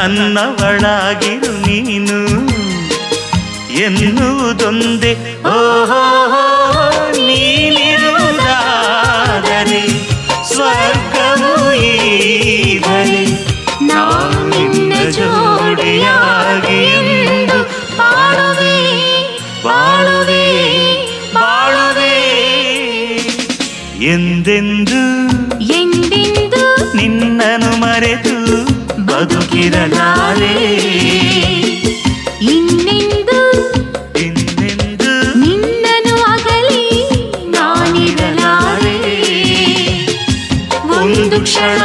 ನನ್ನವಳಾಗಿರು ನೀನು ಎನ್ನುವುದೊಂದೇ. ಓಹೋ ನೀನಿರುವುದಾದರೆ ಸ್ವರ್ಗವು ಈಗಲೇ ನಾನಿನ್ನ ಜೋಡಿಯಾಗಿ ಎಂದು ಬಾಳುವೆ ಬಾಳುವೆ ಬಾಳುವೆ ಎಂದೆಂದು ಎಂದೆಂದು ನಿನ್ನನು ಮರೆತು ಬದುಕಿರಲಾರೆ. ಇನ್ನೆಂದು ಇನ್ನೆಂದು ನಿನ್ನನು ಅಗಲಿ ನಾನಿರಲಾರೆ. ಒಂದು ಕ್ಷಣ